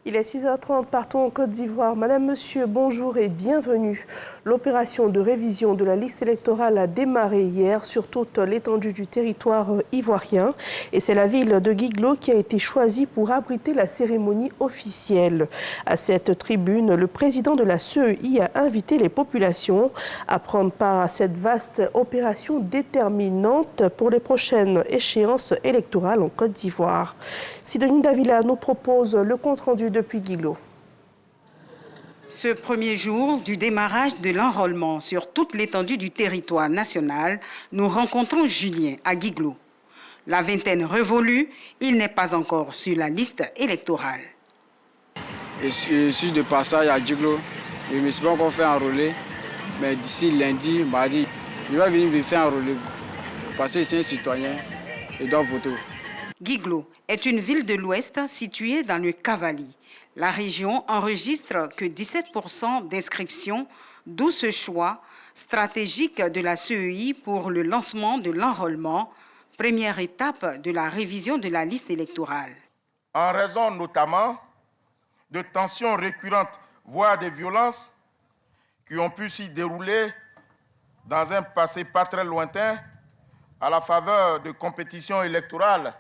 Il est 6h30, partons en Côte d'Ivoire. Madame, monsieur, bonjour et bienvenue. L'opération de révision de la liste électorale a démarré hier sur toute l'étendue du territoire ivoirien. Et c'est la ville de Guiglo qui a été choisie pour abriter la cérémonie officielle. À cette tribune, le président de la CEI a invité les populations à prendre part à cette vaste opération déterminante pour les prochaines échéances électorales en Côte d'Ivoire. Sidonie Davila nous propose le compte-rendu depuis Guiglo. Ce premier jour du démarrage de l'enrôlement sur toute l'étendue du territoire national, nous rencontrons Julien à Guiglo. La vingtaine révolue, il n'est pas encore sur la liste électorale. Je suis de passage à Guiglo. Je ne me suis pas encore fait enrôler, mais d'ici lundi, mardi, je vais venir me faire enrôler parce que je suis un citoyen et dois voter. Guiglo est une ville de l'Ouest située dans le Cavali. La région enregistre que 17% d'inscriptions, d'où ce choix stratégique de la CEI pour le lancement de l'enrôlement, première étape de la révision de la liste électorale. En raison notamment de tensions récurrentes, voire de violences qui ont pu s'y dérouler dans un passé pas très lointain, à la faveur de compétitions électorales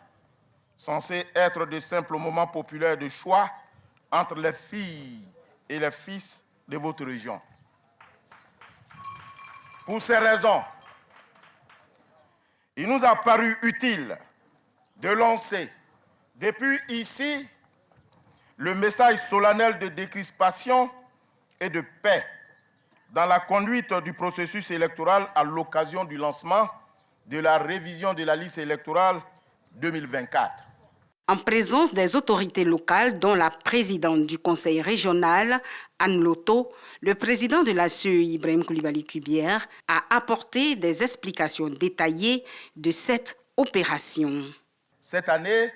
censées être de simples moments populaires de choix entre les filles et les fils de votre région. Pour ces raisons, il nous a paru utile de lancer depuis ici le message solennel de décrispation et de paix dans la conduite du processus électoral à l'occasion du lancement de la révision de la liste électorale 2024. En présence des autorités locales, dont la présidente du conseil régional, Anne Loto, le président de la CEI, Ibrahim Koulibaly Kubière, a apporté des explications détaillées de cette opération. Cette année,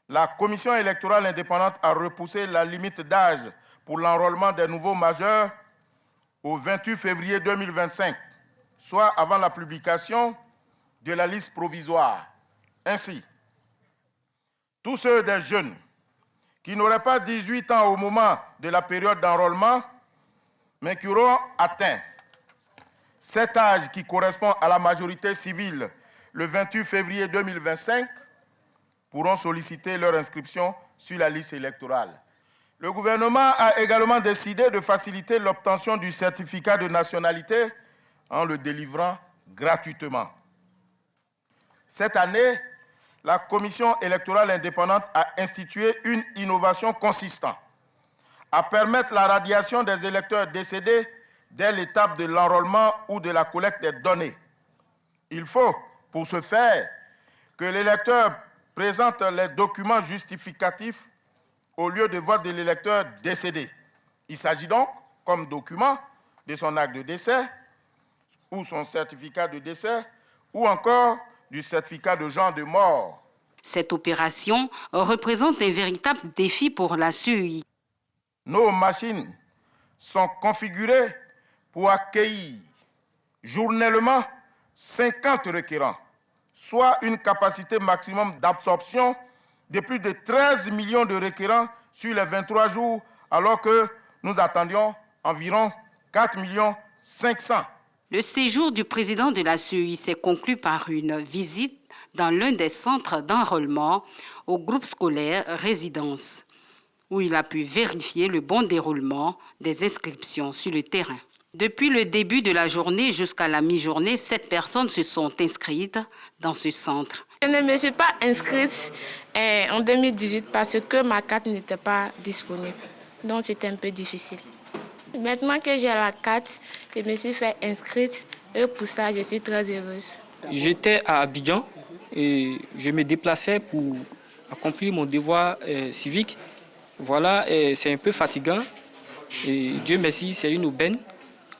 la commission électorale indépendante a repoussé la limite d'âge pour l'enrôlement des nouveaux majeurs au 28 février 2025, soit avant la publication de la liste provisoire. Ainsi, tous ceux des jeunes qui n'auraient pas 18 ans au moment de la période d'enrôlement, mais qui auront atteint cet âge qui correspond à la majorité civile le 28 février 2025, pourront solliciter leur inscription sur la liste électorale. Le gouvernement a également décidé de faciliter l'obtention du certificat de nationalité en le délivrant gratuitement. Cette année, la commission électorale indépendante a institué une innovation consistant à permettre la radiation des électeurs décédés dès l'étape de l'enrôlement ou de la collecte des données. Il faut, pour ce faire, que l'électeur présente les documents justificatifs au lieu de vote de l'électeur décédé. Il s'agit donc, comme document, de son acte de décès ou son certificat de décès ou encore du certificat de genre de mort. Cette opération représente un véritable défi pour la CEI. Nos machines sont configurées pour accueillir journellement 50 requérants, soit une capacité maximum d'absorption de plus de 13 millions de requérants sur les 23 jours, alors que nous attendions environ 4 500 000. Le séjour du président de la CEI s'est conclu par une visite dans l'un des centres d'enrôlement au groupe scolaire Résidence, où il a pu vérifier le bon déroulement des inscriptions sur le terrain. Depuis le début de la journée jusqu'à la mi-journée, 7 personnes se sont inscrites dans ce centre. Je ne me suis pas inscrite en 2018 parce que ma carte n'était pas disponible. Donc c'était un peu difficile. Maintenant que j'ai la carte, je me suis fait inscrite et pour ça, je suis très heureuse. J'étais à Abidjan et je me déplaçais pour accomplir mon devoir civique. Voilà, c'est un peu fatigant et Dieu merci, c'est une aubaine.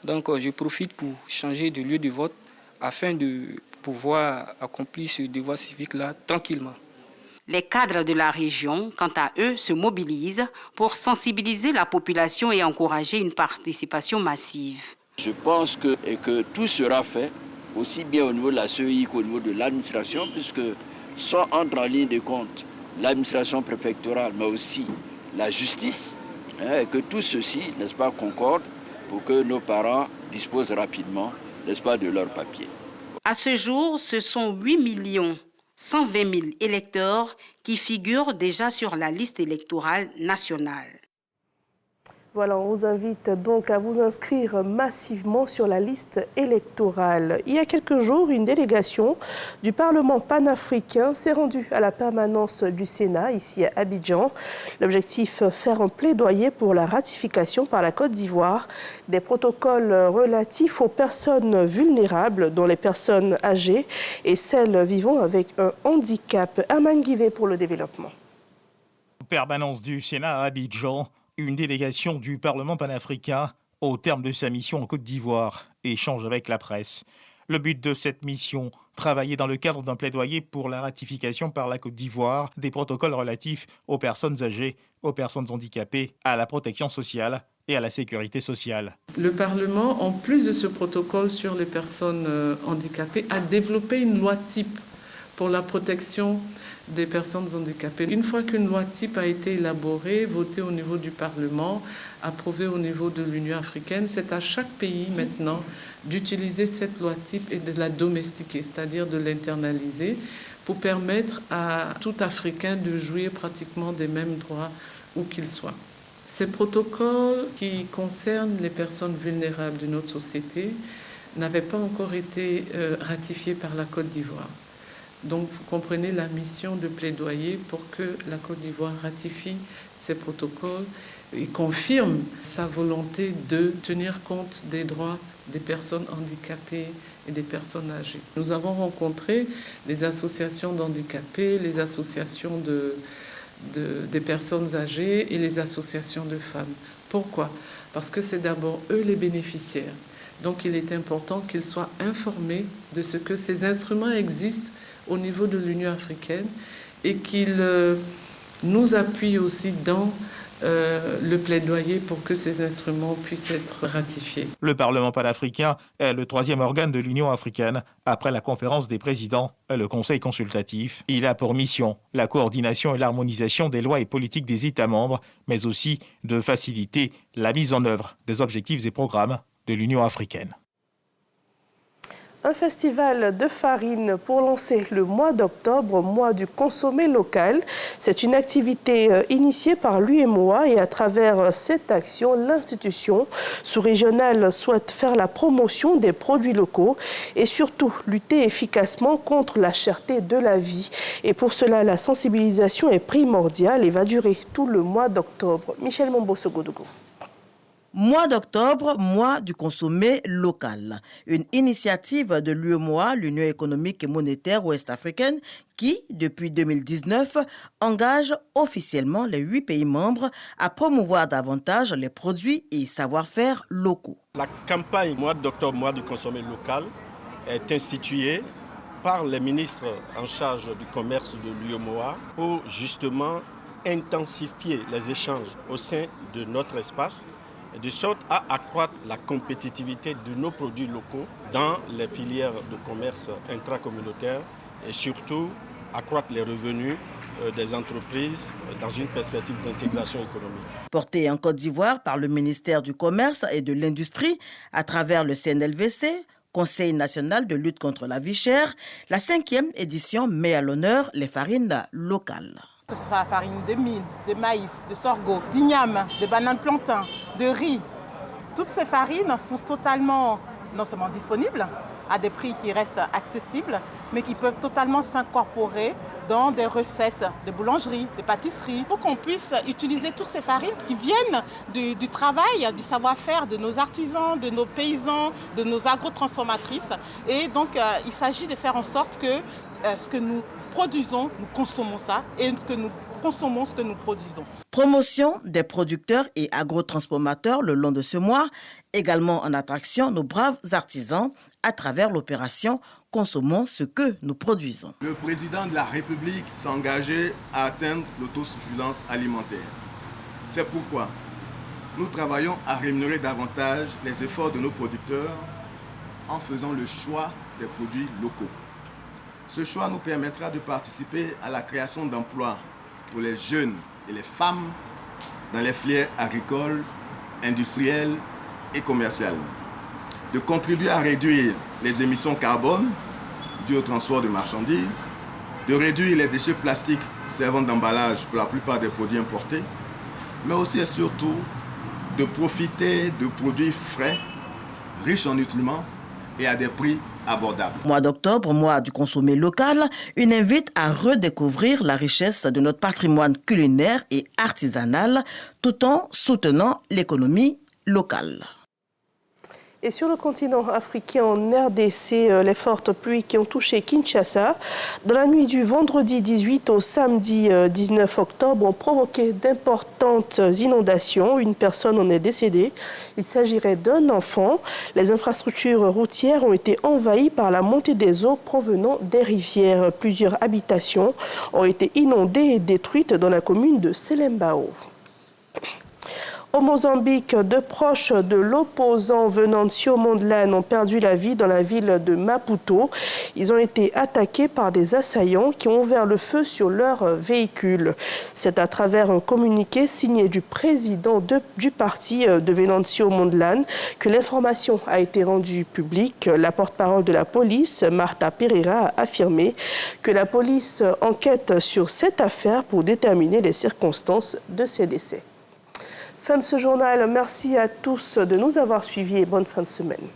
Donc je profite pour changer de lieu de vote afin de pouvoir accomplir ce devoir civique-là tranquillement. Les cadres de la région, quant à eux, se mobilisent pour sensibiliser la population et encourager une participation massive. Je pense que tout sera fait, aussi bien au niveau de la CEI qu'au niveau de l'administration, puisque sont entre en ligne de compte l'administration préfectorale, mais aussi la justice, et que tout ceci, n'est-ce pas, concorde pour que nos parents disposent rapidement, n'est-ce pas, de leurs papiers. À ce jour, ce sont 8 120 000 électeurs qui figurent déjà sur la liste électorale nationale. Voilà, on vous invite donc à vous inscrire massivement sur la liste électorale. Il y a quelques jours, une délégation du Parlement panafricain s'est rendue à la permanence du Sénat, ici à Abidjan. L'objectif, faire un plaidoyer pour la ratification par la Côte d'Ivoire des protocoles relatifs aux personnes vulnérables, dont les personnes âgées et celles vivant avec un handicap. Herman Guivet pour le développement. Permanence du Sénat à Abidjan. Une délégation du Parlement panafricain, au terme de sa mission en Côte d'Ivoire, échange avec la presse. Le but de cette mission, travailler dans le cadre d'un plaidoyer pour la ratification par la Côte d'Ivoire des protocoles relatifs aux personnes âgées, aux personnes handicapées, à la protection sociale et à la sécurité sociale. Le Parlement, en plus de ce protocole sur les personnes handicapées, a développé une loi type pour la protection des personnes handicapées. Une fois qu'une loi type a été élaborée, votée au niveau du Parlement, approuvée au niveau de l'Union africaine, c'est à chaque pays maintenant d'utiliser cette loi type et de la domestiquer, c'est-à-dire de l'internaliser pour permettre à tout Africain de jouir pratiquement des mêmes droits où qu'il soit. Ces protocoles qui concernent les personnes vulnérables de notre société n'avaient pas encore été ratifiés par la Côte d'Ivoire. Donc, vous comprenez la mission de plaidoyer pour que la Côte d'Ivoire ratifie ces protocoles et confirme sa volonté de tenir compte des droits des personnes handicapées et des personnes âgées. Nous avons rencontré les associations d'handicapés, les associations des personnes âgées et les associations de femmes. Pourquoi ? Parce que c'est d'abord eux les bénéficiaires. Donc, il est important qu'ils soient informés de ce que ces instruments existent au niveau de l'Union africaine et qu'il nous appuie aussi dans le plaidoyer pour que ces instruments puissent être ratifiés. Le Parlement panafricain est le troisième organe de l'Union africaine après la conférence des présidents et le Conseil consultatif. Il a pour mission la coordination et l'harmonisation des lois et politiques des États membres, mais aussi de faciliter la mise en œuvre des objectifs et programmes de l'Union africaine. Un festival de farine pour lancer le mois d'octobre, mois du consommé local. C'est une activité initiée par l'UEMOA et à travers cette action, l'institution sous-régionale souhaite faire la promotion des produits locaux et surtout lutter efficacement contre la cherté de la vie. Et pour cela, la sensibilisation est primordiale et va durer tout le mois d'octobre. Michel Mombo-Sogodougou. Mois d'octobre, mois du consommé local. Une initiative de l'UEMOA, l'Union économique et monétaire ouest-africaine, qui, depuis 2019, engage officiellement les 8 pays membres à promouvoir davantage les produits et savoir-faire locaux. La campagne mois d'octobre, mois du consommé local, est instituée par les ministres en charge du commerce de l'UEMOA pour justement intensifier les échanges au sein de notre espace, de sorte à accroître la compétitivité de nos produits locaux dans les filières de commerce intracommunautaire et surtout accroître les revenus des entreprises dans une perspective d'intégration économique. Portée en Côte d'Ivoire par le ministère du Commerce et de l'Industrie à travers le CNLVC, Conseil national de lutte contre la vie chère, la 5e édition met à l'honneur les farines locales. Que ce soit la farine de mil, de maïs, de sorgho, d'igname, de banane plantain, de riz. Toutes ces farines sont totalement, non seulement disponibles, à des prix qui restent accessibles, mais qui peuvent totalement s'incorporer dans des recettes de boulangerie, de pâtisserie, pour qu'on puisse utiliser toutes ces farines qui viennent du travail, du savoir-faire de nos artisans, de nos paysans, de nos agrotransformatrices. Et donc, il s'agit de faire en sorte que ce que nous produisons, nous consommons ça, et que nous consommons ce que nous produisons. Promotion des producteurs et agrotransformateurs le long de ce mois, également en attraction nos braves artisans à travers l'opération « Consommons ce que nous produisons ». Le président de la République s'est engagé à atteindre l'autosuffisance alimentaire. C'est pourquoi nous travaillons à rémunérer davantage les efforts de nos producteurs en faisant le choix des produits locaux. Ce choix nous permettra de participer à la création d'emplois pour les jeunes et les femmes dans les filières agricoles, industrielles et commerciales, de contribuer à réduire les émissions carbone dues au transport de marchandises, de réduire les déchets plastiques servant d'emballage pour la plupart des produits importés, mais aussi et surtout de profiter de produits frais, riches en nutriments et à des prix abordables. Mois d'octobre, mois du consommé local, une invite à redécouvrir la richesse de notre patrimoine culinaire et artisanal tout en soutenant l'économie locale. Et sur le continent africain, en RDC, les fortes pluies qui ont touché Kinshasa dans la nuit du vendredi 18 au samedi 19 octobre ont provoqué d'importantes inondations. Une personne en est décédée. Il s'agirait d'un enfant. Les infrastructures routières ont été envahies par la montée des eaux provenant des rivières. Plusieurs habitations ont été inondées et détruites dans la commune de Selembao. Au Mozambique, deux proches de l'opposant Venancio Mondlane ont perdu la vie dans la ville de Maputo. Ils ont été attaqués par des assaillants qui ont ouvert le feu sur leur véhicule. C'est à travers un communiqué signé du président du parti de Venancio Mondlane que l'information a été rendue publique. La porte-parole de la police, Marta Pereira, a affirmé que la police enquête sur cette affaire pour déterminer les circonstances de ces décès. Fin de ce journal. Merci à tous de nous avoir suivis et bonne fin de semaine.